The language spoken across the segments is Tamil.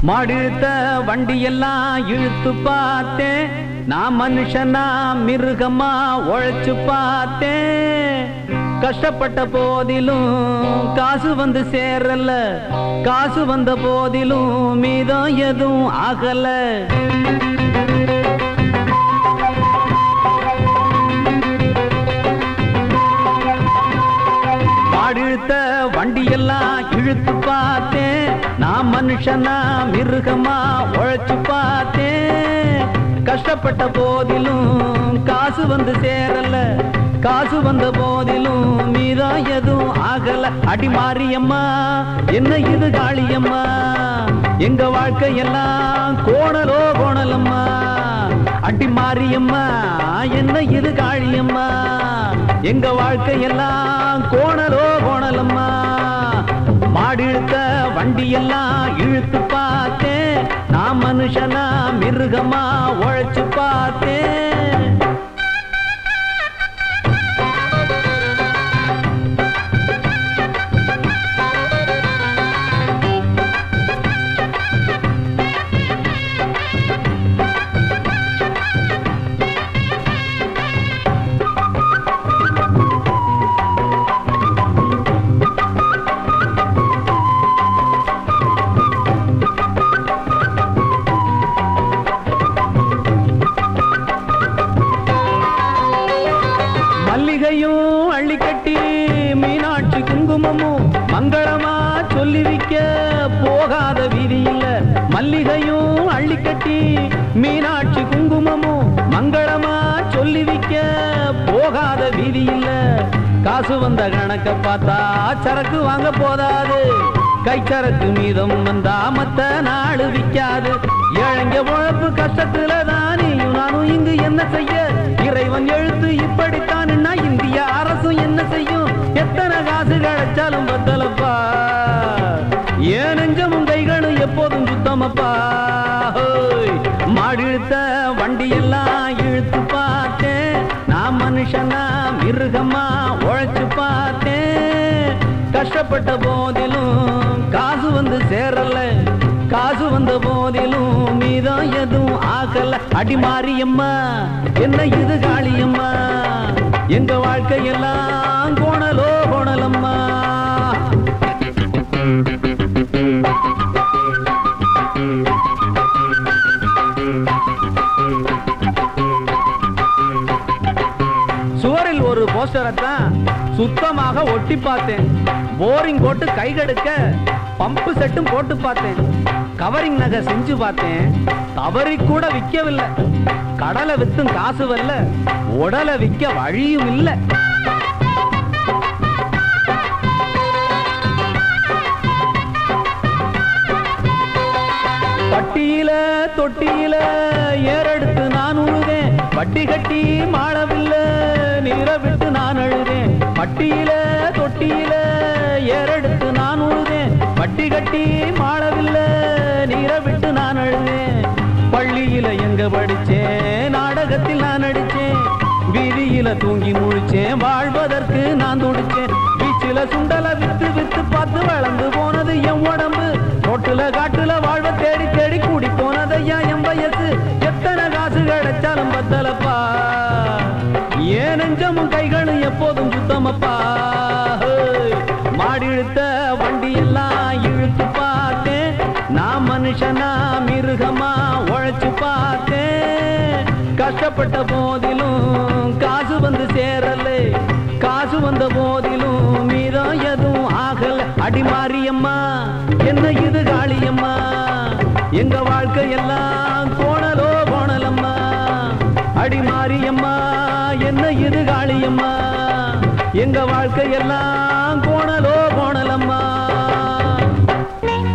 மாடிழுத்த வண்டியெல்லாம் இழுத்து பார்த்தேன், நான் மனுஷனா மிருகமா உழைச்சு பார்த்தேன். கஷ்டப்பட்ட போதிலும் காசு வந்து சேரல, காசு வந்த போதிலும் மீதம் எதுவும் ஆகல. மாடிழுத்த வண்டியெல்லாம் இழுத்து பார்த்தேன், நான் மனுஷனா மிருகமா உழைச்சு பார்த்தேன். கஷ்டப்பட்ட போதிலும் காசு வந்து சேரல, காசு வந்த போதிலும் மீதம் எதுவும் ஆகல. அடி மாரியம்மா என்ன இது காளியம்மா, எங்க வாழ்க்கையெல்லாம் கோணலோ கோணலம்மா. அடி மாரியம்மா என்ன இது காளியம்மா, எங்க வாழ்க்கையெல்லாம் கோணலோ கோணலம்மா. மாடிழுத்த வண்டியெல்லாம் இழுத்து பார்த்தேன், நான் மனுஷனா மிருகமா உழைச்சு பார்த்தேன். மல்லிகையும் அள்ளிக்கட்டி மீனாட்சி குங்குமமும் மங்களமா சொல்லி விக்க போகாத வீதி இல்ல. மல்லிகையும் அள்ளிக்கட்டி மீனாட்சி குங்குமமும் மங்களமா சொல்லி விக்க போகாத வீதி இல்ல. காசு வந்த கணக்க பார்த்தா சரக்கு வாங்க போதாது, கைச்சரக்கு மீதம் வந்தா மத்த நாடு விக்காது. ஏழைங்க உழைப்பு கஷ்டத்துல தானியும் நானும் இங்கு என்ன செய்ய, இறைவன் எழுத்து இப்படித்தான். இந்திய அரசும் என்ன செய்யும், எத்தனை காசு கிடைச்சாலும் பத்தலப்பா, ஏன் நெஞ்சமும் கைகளும் எப்போதும் சுத்தமப்பா. மாடிழுத்த வண்டியெல்லாம் இழுத்து பார்த்தேன், நான் மனுஷனா மிருகமா உழைச்சு பார்த்தேன். கஷ்டப்பட்ட போதிலும் காசு வந்து சேரல, காசு வந்த போதிலும் மீதம் எதுவும் ஆகல. அடி மாரியம்மா என்ன இது காளியம்மா, எங்க வாழ்க்கையெல்லாம் கோணலோ கோணலம்மா. சுவரில் ஒரு போஸ்டரைத்தான் சுத்தமாக ஒட்டி பார்த்தேன், போரிங் போட்டு கை கடுக்க பம்பு செட்டும் போட்டு பார்த்தேன். கவரிங் நகை செஞ்சு பார்த்தேன், தவறி கூட விற்கவில்லை. கடலை வித்தும் காசு வரல, உடலை விற்க வழியும் இல்லை. பட்டியில தொட்டியில ஏறெடுத்து நான் உழுதேன், வட்டி கட்டி மாளவில்லை நீரை விட்டு நான் அழுதேன். பட்டியில தொட்டியில ஏறெடுத்து நான் உழுதேன், வட்டி கட்டி மாளவில்லை நீரை விட்டு நான் அழுதேன். பள்ளியில எங்க படிச்சேன், நாடகத்தில் நான் நடிச்சேன். வீதியில தூங்கி முழிச்சேன், வாழ்வதற்கு நான் துடிச்சேன். பீச்சில சுண்டல வித்து வித்து பார்த்து வளர்ந்து போனது என் உடம்பு, ரோட்டுல காட்டுல வாழ்வ தேடி தேடி கூடி போனதையா என் வயசு. எத்தனை காசு கிடைச்சாலும் பத்தலப்பா, ஏன் நெஞ்சமும் கைகளும் எப்போதும் சுத்தமப்பா. மாடிழுத்த வண்டியெல்லாம் இழுத்து பார்த்தேன், நான் மனுஷனா மிருகமா உழைச்சு பார்த்தேன். கஷ்டப்பட்ட போதிலும் காசு வந்து சேரல, காசு வந்த போதிலும் மீதம் எதுவும் ஆகல. அடி மாரியம்மா என்ன இது காளியம்மா, எங்க வாழ்க்கையெல்லாம் கோணலோ கோணலம்மா. அடி மாரியம்மா என்ன இது காளியம்மா, எங்க வாழ்க்கையெல்லாம் கோணலோ கோணலம்மா.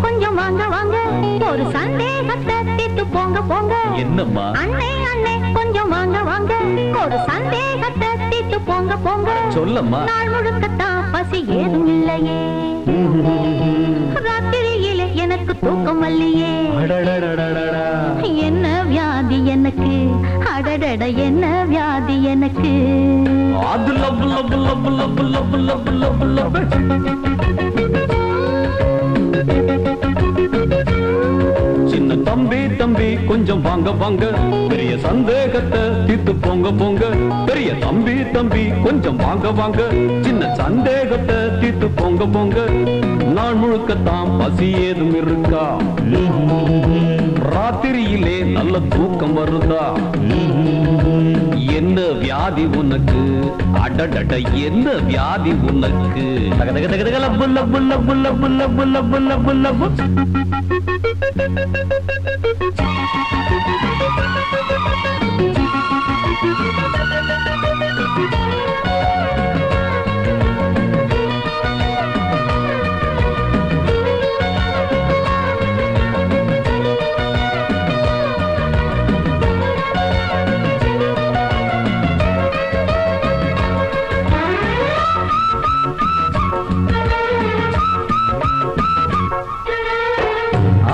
கொஞ்சம் வாங்க வாங்க, ஒரு சந்தேகத்தை தீர்த்து போங்க போங்க. என்னம்மா? அண்ணே அண்ணே கொஞ்சம் வாங்க வாங்க, ஒரு சந்தேகத்தை தீர்த்து போங்க போங்க. சொல்லம்மா. நாள் முழுக்கத்தான் பசி ஏதும் இல்லையே, ராத்திரியிலே எனக்கு தூக்கம் வரலையே. என்ன வியாதி எனக்கு, அடடட என்ன வியாதி எனக்கு. தம்பி தம்பி கொஞ்சம் வாங்க வாங்க பெரிய சந்தேகத்தை தீர்த்து போங்க போங்க பெரிய தம்பி தம்பி கொஞ்சம் வாங்க வாங்க சின்ன சந்தேகத்தை தீர்த்து போங்க போங்க நாள் முழுக்கத்தான் பசி ஏதும் இருக்கா ராத்திரியிலே நல்ல தூக்கம் வருதா என்ன வியாதி உனக்கு அடடட என்ன வியாதி உனக்கு தகதக தகதக புல்ல புல்ல புல்ல புல்ல புல்ல புல்ல புல்ல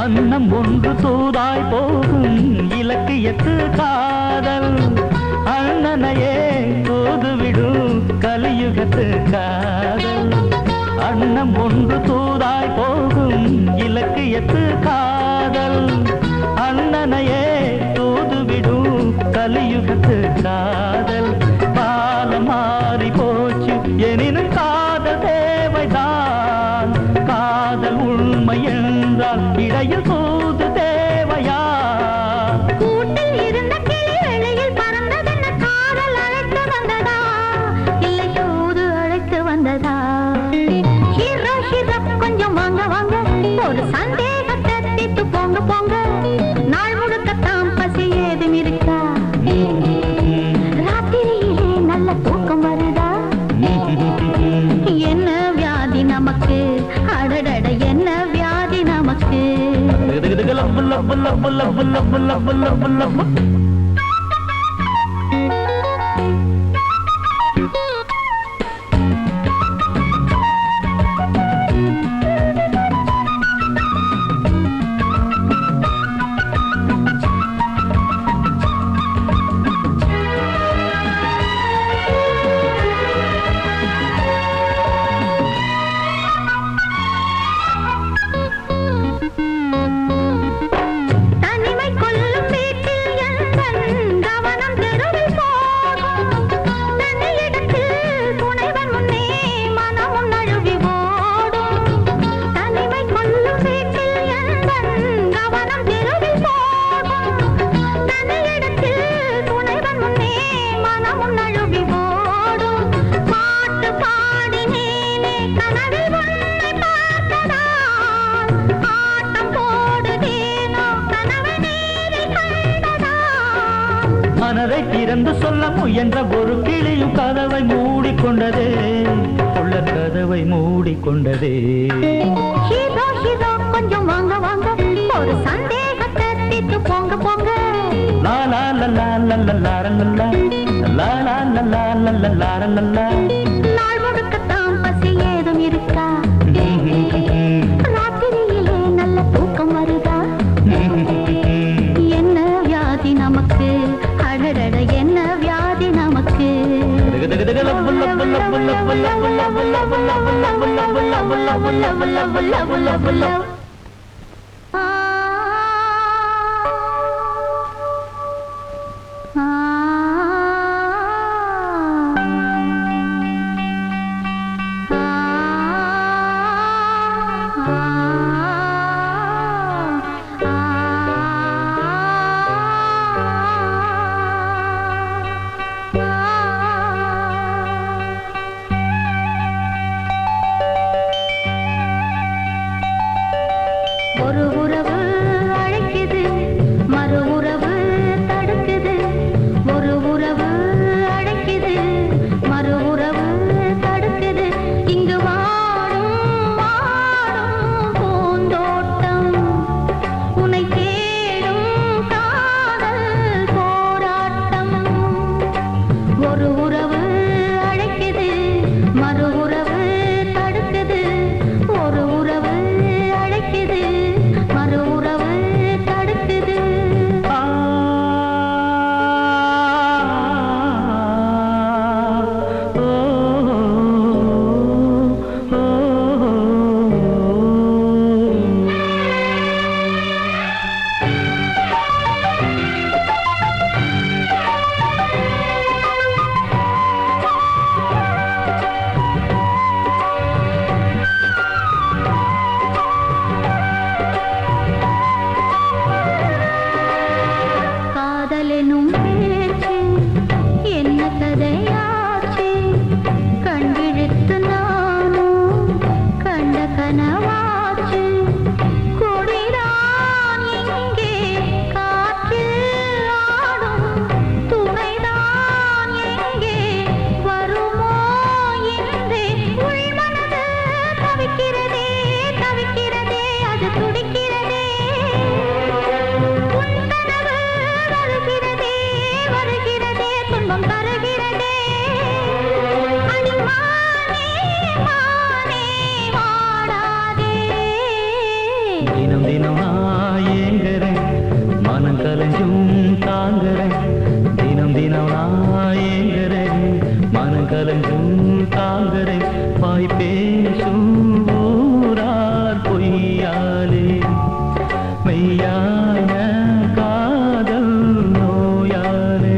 அன்னம் ஒன்று தூதாய் போகும் இலக்கியத்து காதல் அண்ணனையே தூதுவிடும் கலியுகத்து காதல் அன்னம் ஒன்று தூதாய் போகும் இலக்கியத்து காதல் அண்ணனையே தூதுவிடும் கலியுகத்து காதல் பாலம் மாறி போச்சு எனினும் காதல் தேவைதான் காதல் உண்மை என்றால் இடையில் சூது தேவையா கூட்டில் இருந்த கிளி வெளியில் பறந்ததென்ன காதல் அழைத்து வந்ததா இல்லை சூது அழைத்து வந்ததா ஹீரோ ஹீரோ கொஞ்சம் வாங்க வாங்க ஒரு சந்தேகத்தை தீர்த்து போங்க போங்க நாள் முழுக்கத்தான் பசி ஏதும் இருக்கா ராத்திரியிலே நல்ல தூக்கம் வருதா என்ன வியாதி நமக்கு அடடட என்ன வியாதி நமக்கு புல்ல புல்ல புல்ல புல்ல புல்ல புல்ல புல்ல மனதை திறந்து சொல்ல முயன்ற ஒரு கிளியும் கதவை மூடிக்கொண்டதே உள்ள கதவை மூடிக்கொண்டதே ஹீரோ ஹீரோ கொஞ்சம் வாங்க வாங்க ஒரு சந்தேகத்தை தீர்த்து போங்க போங்க லா லா லா லா லா லா லா லா லா லா லா லா லா லா லா லா நாள் முழுக்கத்தான் பசி ஏதும் இருக்கா ராத்திரியிலே நல்ல தூக்கம் வருதா என்ன வியாதி நமக்கு அடடட என்ன வியாதி நமக்கு மனம் கலஞ்சும் தாங்குறேன் தினம் தினம் நான் ஏங்குறேன் மனம் கலஞ்சும் தாங்குறேன் வாய் பேசும் ஊரார் பொய்யாலே மெய்யான காதல் நோயாலே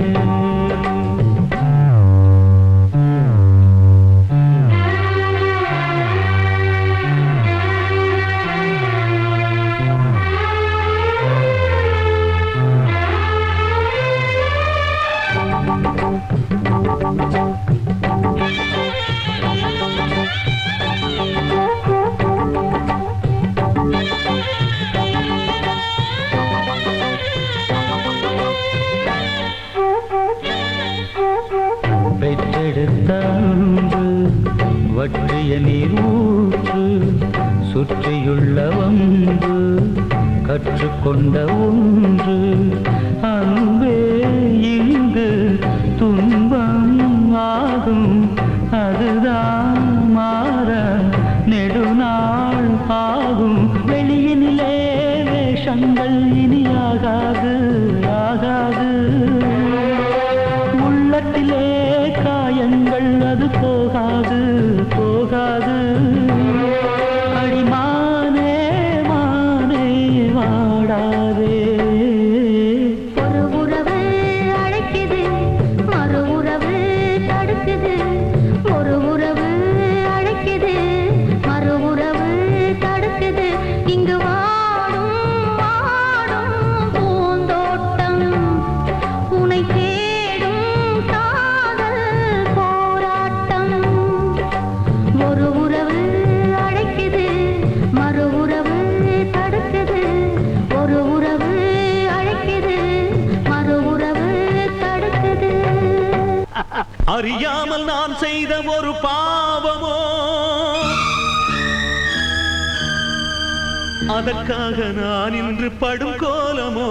பெற்றெடுத்த அன்பு வற்றிய நீர் ஊற்று சுற்றியுள்ள வம்பு கற்றுக்கொண்ட ஒன்று அன்பே இங்கு துன்பம் ஆகும் அதுதான் மாற நெடுநாள் ஆகும் வெளியினிலே வேஷங்கள் இனியாகாது ஆகாது உள்ளத்திலே காயங்கள் அது போகாது போகாது அடிமானே மானே வாடாதே ஒரு உறவு அழைக்குது மறு உறவு தடுக்குது ஒரு உறவு அழைக்குது மறு உறவு தடுக்குது இங்கு வாடும் வாடும் பூந்தோட்டம் உனை தேடும் காதல் போராட்டம் ஒரு உறவு அழைக்குது மறு உறவு தடுக்குது ஒரு உறவு அழைக்குது மறு உறவு தடுக்குது அறியாமல் நான் செய்த ஒரு பாவமோ அதற்காக நான் இன்று படும் கோலமோ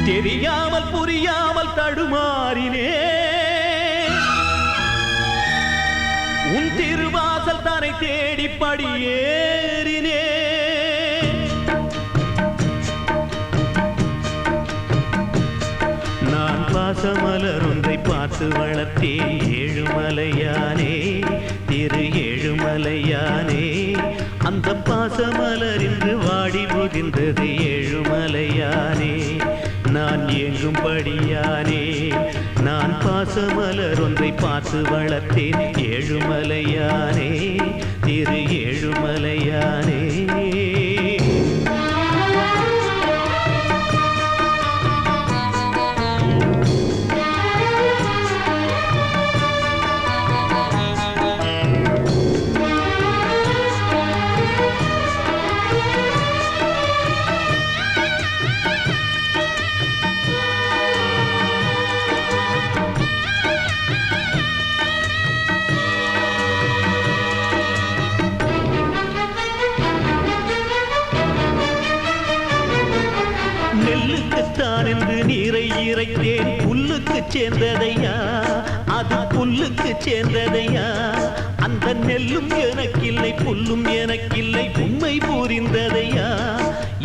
தெரியாமல் புரியாமல் தடுமாறினே உன் திருவாசல் தானை தேடி படியேறினே நான் பாசமலர் ஒன்றை பார்த்து வளர்த்தேன் ஏழுமலையானே திரு ஏழுமலையானே அந்த பாசமலர் இன்று வாடி முதிர்ந்தது ஏழுமலையானே நான் ஏங்கும்படியானே நான் பாசமலர் ஒன்றை பார்த்து வளர்த்தேன் ஏழுமலையானே திரு ஏழுமலையானே நெல்லுக்குத்தான் என்று நீரை இறைத்தேன் புல்லுக்கு சேர்ந்ததையா அது புல்லுக்கு சேர்ந்ததையா அந்த நெல்லும் எனக்கில்லை புல்லும் எனக்கில்லை உண்மை புரிந்ததையா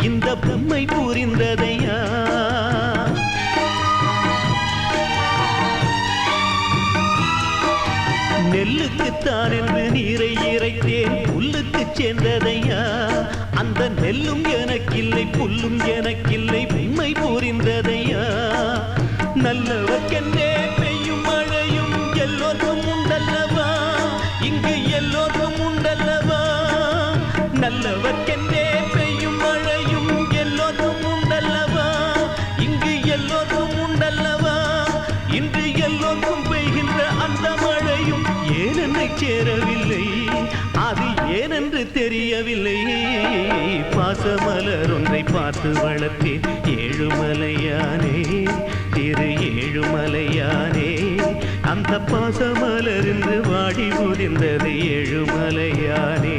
இந்த உண்மை புரிந்ததையா நெல்லுக்குத்தான் என்று நீரை இறைத்தேன் புல்லுக்கு சேர்ந்ததையா அந்த நெல்லும் எனக்கில்லை புல்லும் எனக்கில்லை உண்மை புரிந்ததையா நல்லவர்க்கென்றே பெய்யும் மழையும் எல்லோருக்கும் உண்டல்லவா இங்கு எல்லோருக்கும் உண்டல்லவா நல்லவர்க்கென்றே பெய்யும் மழையும் எல்லோருக்கும் உண்டல்லவா இங்கு எல்லோருக்கும் உண்டல்லவா இன்று எல்லோருக்கும் பெய்கின்ற அந்த மழையும் ஏனென்னை சேரவில்லை அது ஏனென்று தெரியவில்லை பாசமலர் ஒன்றை பார்த்து வளர்த்தேன் ஏழுமலையானே திரு ஏழுமலையானே அந்த பாசமலர் இன்று வாடி முதிர்ந்தது ஏழுமலையானே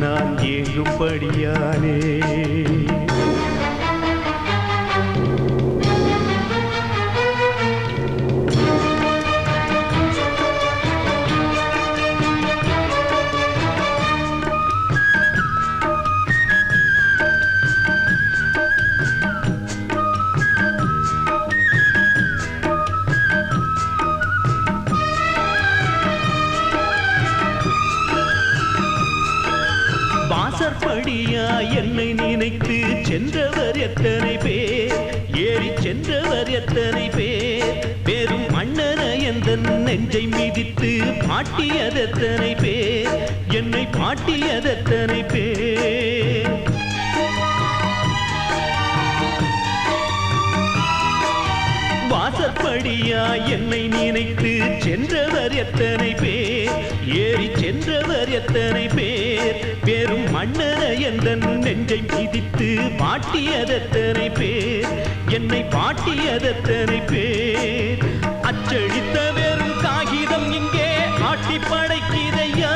நான் ஏங்கும்படியானே வாசற்படியா என்னை நினைத்து சென்றவர் எத்தனை பேர், ஏறி சென்றவர் எத்தனை பேர், வெறும் மன்னன எந்த நெஞ்சை மிதித்து பாட்டியதெத்தனை பேர், என்னை பாட்டியதெத்தனை பேர். வாசற்படியா என்னை நினைத்து சென்றவர் எத்தனை பேர், ஏறி சென்றவர் எத்தனை பேர், வெறும் மன்னன எந்த நெஞ்சை மிதித்து பாட்டியதெத்தனை பேர், என்னை பாட்டியதெத்தனை பேர். அச்சடித்த வெறும் காகிதம் இங்கே ஆட்டி படைக்கிறையா,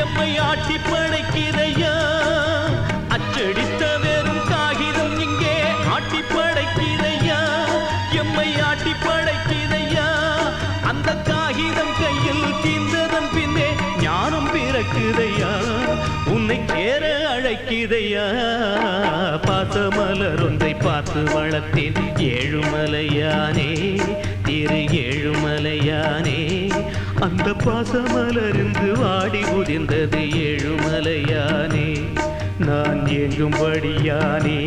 எம்மை ஆட்டி படைக்கிறையா. அச்சடித்த வெறும் காகிதம் இங்கே ஆட்டி படைக்கிறையா, எம்மை ஆட்டி படைக்கிறையா. அந்த காகிதம் கையில் தீர்ந்ததன் பின்னே ஞானம் பிறக்குதையா, உன்னை சேர அழைக்குதையா. பாசமலர் ஒன்றை பார்த்து வளர்த்தேன் ஏழுமலையானே, திரு ஏழுமலையானே. அந்த பாசமலருந்து வாடி உதிர்ந்தது ஏழுமலையானே, நான் ஏங்கும்படியானே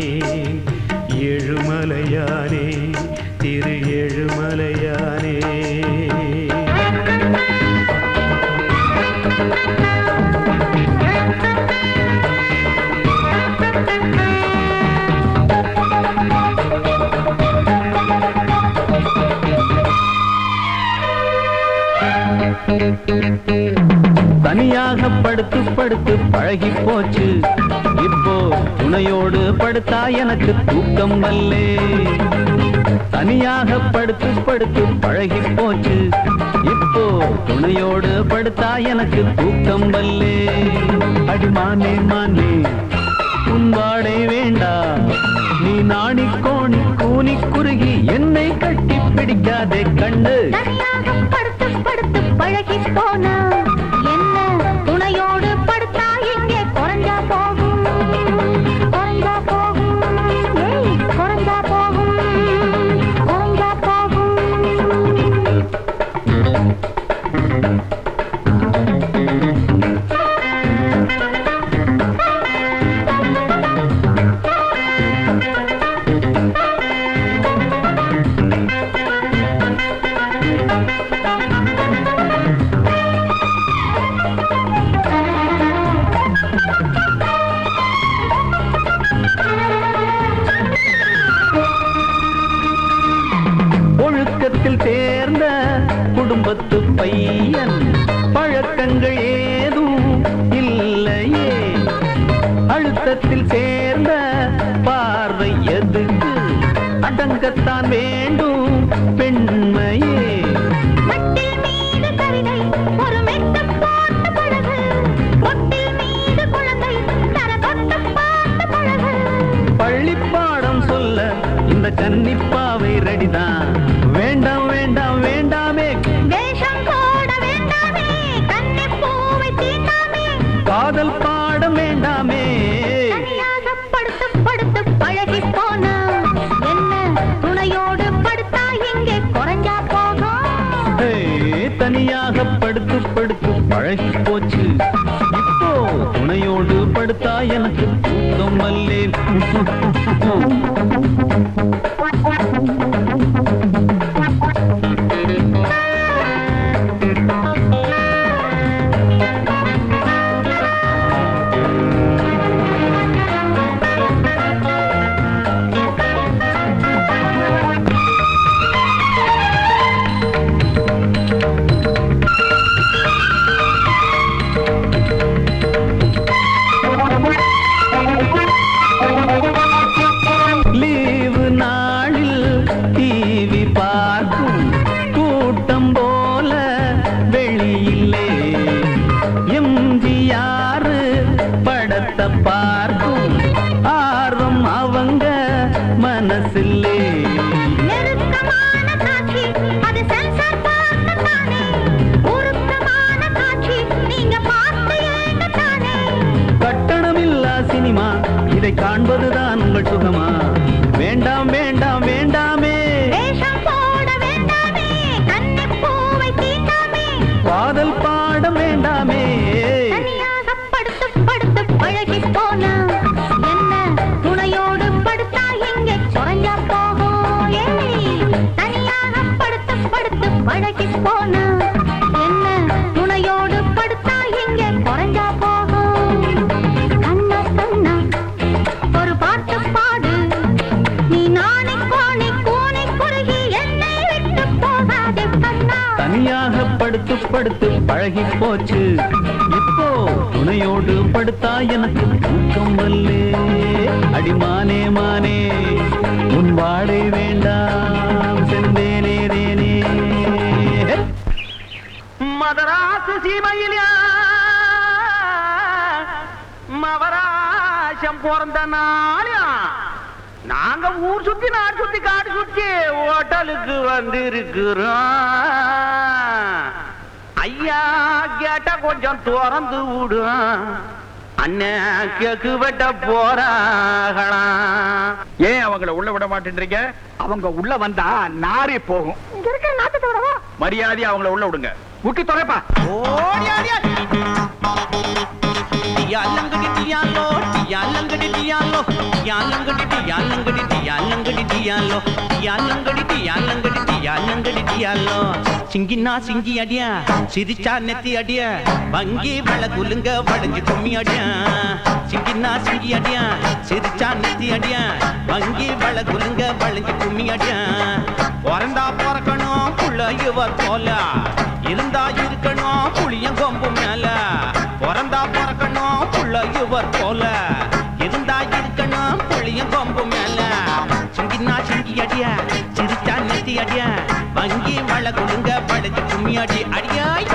ஏழுமலையானே, திரு ஏழுமலையானே. தனியாக படுத்து படுத்து பழகி போச்சு, இப்போ துணையோடு படுத்தா எனக்கு தூக்கம் வல்லே. தனியாக படுத்து படுத்து பழகி போச்சு, இப்போ துணையோடு படுத்தா எனக்கு தூக்கம் வல்லே. அடிமானே மானே உன் வாடை வேண்டாம், நீ நாணி கோணி கூனி குறுகி என்னை கட்டி பிடிக்காதே கண்டு. படுத்து படுத்து பழகி போனா என்ன, துணையோடு படுத்தா எங்கே குறைஞ்சா போகும், குறைஞ்சா போகும், குறைஞ்சா போகும், குறைஞ்சா போகும். ஒழுக்கத்தில் தேர்ந்த குடும்பத்து பையன், பழக்கங்கள் ஏதும் இல்லையே. அழுத்தத்தில் சேர்ந்த பார்வை எதுக்கு, அடங்கத்தான் வேண்டும் பெண்மையே. மட்டில் மீது கவிதை ஒரு மெட்டு போட்டு பழகு, பொட்டில் மீது குழந்தை தர தொட்டு பார்த்து பழகு. பள்ளிப்பாடம் சொல்ல இந்த கன்னிப்பாவை ரெடிதான், வேண்டாம் வேண்டாம் வேண்டாமே வேஷம் போட வேண்டாமே, கண்ணிப் பூவை தீண்டாமே, காதல் பாடம் வேண்டாமே. தனியாக படுத்து படுத்து பழகி போனா என்ன, துணையோடு படுத்தா எங்கே குறைஞ்சா போகும். தனியாக படுத்து படுத்து பழகி போச்சு, இப்போ துணையோடு படுத்தா எனக்கு தூக்கம் வல்லே. லீவு நாளில் டிவி பார்க்கும் கூட்டம் போல வெளியிலே, எம்ஜிஆர் படத்தை பார்க்கும் ஆர்வம் அவங்க மனசில்லே. நெருக்கமான காட்சி அது சென்சார் பார்க்கத்தானே, உருக்கமான காட்சி நீங்க பார்த்து ஏங்கத்தானே. கட்டணமில்லா சினிமா இதை காண்பதுதான் உங்கள் சுகமா, வேண்டாம் வேண்டாம் வேண்டாமே. வேஷம் போட வேண்டாமே, கண்ணிப் பூவை தீண்டாமே, காதல் பாடம் வேண்டாமே. தனியாக படுத்து படுத்து பழகி பழகி போனா என்ன துணையோடு படுத்தா எங்கே குறைஞ்சா போகும் தனியாக படுத்து படுத்து பழகி போனா என்ன துணையோடு படுத்தா எங்கே குறைஞ்சா போகும் கண்ணா கண்ணா ஒரு பாட்டு பாடு நீ நாணி கோணி கூனி குறுகி என்னை விட்டு போகாதே கண்ணா தனியாக படுத்து படுத்து பழகி போச்சு இப்போ துணையோடு படுத்தா எனக்கு தூக்கம் வல்லே அடிமானே மானே உன் வாழை வேண்டாம் செந்தேனே தேனே மதராசு சீமையிலா மவராசம் பிறந்த நாளா நாங்க ஊர் சுத்தி நாடு சுத்தி காடு சுத்தி ஹோட்டலுக்கு வந்திருக்கிறோம் ஐயா கேட்ட கொஞ்சம் திறந்து விடும் அண்ணன் கேக்கு வெட்ட போறாங்களாம். ஏன் அவங்கள உள்ள விட மாட்டேன்றீங்க? அவங்க உள்ள வந்தா நாரே போகும். இங்க இருக்கிற நாட்டத்தை விடவா மரியாதை அவங்கள உள்ள விடுங்க. விட்டு தொலைப்பா. சிங்கினா சிங்கி அடியா சிரிச்சா நெத்தி அடியா வங்கி வள குலுங்க வளைஞ்சு கும்மி அடியா சிங்கினா சிங்கி அடியா சிரிச்சா நெத்தி அடியா வங்கி வள குலுங்க வளைஞ்சு கும்மி அடியா பிறந்தா பிறக்கணும் புள்ள இவர் போல இருந்தா இருக்கணும் புளியம் கொம்பு மேல பிறந்தா பிறக்கணும் புள்ள இவர் போல இருந்தா இருக்கணும் புளியம் கொம்பு மேல சிங்கினா சிங்கி அடியா சிரிச்சா நெத்தி அடியா வங்கி வள குலுங்க வளைஞ்சு கும்மி அடி அடியாய்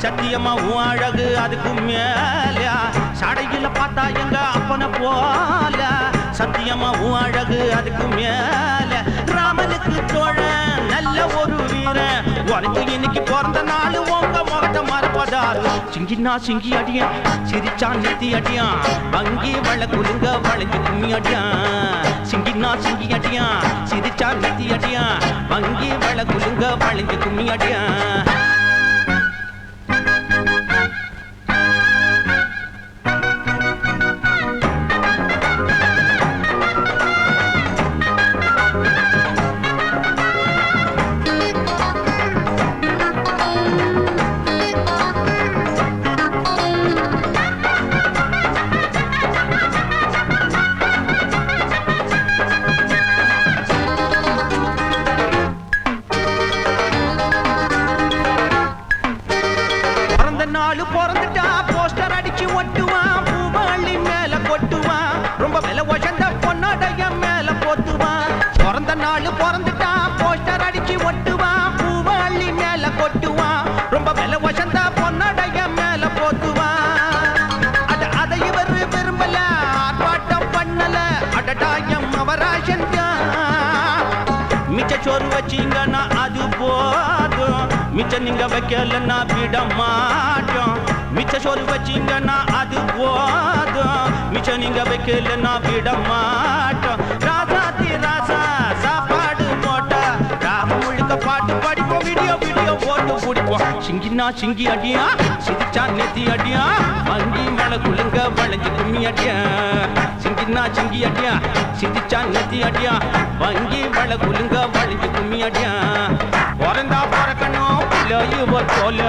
சத்தியமா அழகு அதுக்கு மேல சடையில பார்த்தா எங்க அப்பன போல சத்தியமா அழகு அதுக்கு மேல ராமனுக்கு தோழன் நல்ல ஒரு வீரன் உனக்கு இன்னைக்கு பிறந்த நாள் உங்க முகத்தை மறப்பதால் சிங்கினா சிங்கி அடியா சிரிச்சா நெத்தி அடியா வங்கி வள குலுங்க வளைஞ்சு கும்மி அடியா சிங்கினா சிங்கி அடியா சிரிச்சா நெத்தி அடியா வங்கி வள குலுங்க வளைஞ்சு கும்மி அடியா பிறந்துட்டா போஸ்டர் அடிச்சு ஒட்டுவான் பூவாளி மேல கொட்டுவான் ரொம்ப விலை உயர்ந்த பொன்னடைய மேல போத்துவான் பிறந்த நாள் பிறந்துட்டா போஸ்டர் அடிச்சு ஒட்டுவான் பூவாளி மேல கொட்டுவான் ரொம்ப விலை உயர்ந்த பொன்னடைய மேல போத்துவான் அதை இவர் விரும்பல ஆர்ப்பாட்டம் பண்ணல அடடாயம் அவராசன் மிச்ச சோறு வச்சீங்கன்னா அது போதும் மிச்ச நீங்க வைக்கலன்னா விட மாட்டோம் மிச்ச சோறு வச்சீங்கன்னா அது போதும் மிச்ச நீங்க வைக்கலன்னா விட மாட்டோம் ராசாத்தி ராசா சாப்பாடு போட்டா ராம முழுக்க பாட்டு படிப்போம் வீடியோ வீடியோ போட்டு பிடிப்போம் சிங்கினா சிங்கி அடியா சிரிச்சா நெத்தி அடியா வங்கி மலை குலுங்க வளைஞ்சு கும்மி அடியா சிங்கினா சிங்கி அடியா சிரிச்சா நெத்தி அடியா வங்கி மலை குலுங்க வளைஞ்சு கும்மி அடியா பிறந்தா பிறக்கணும் போல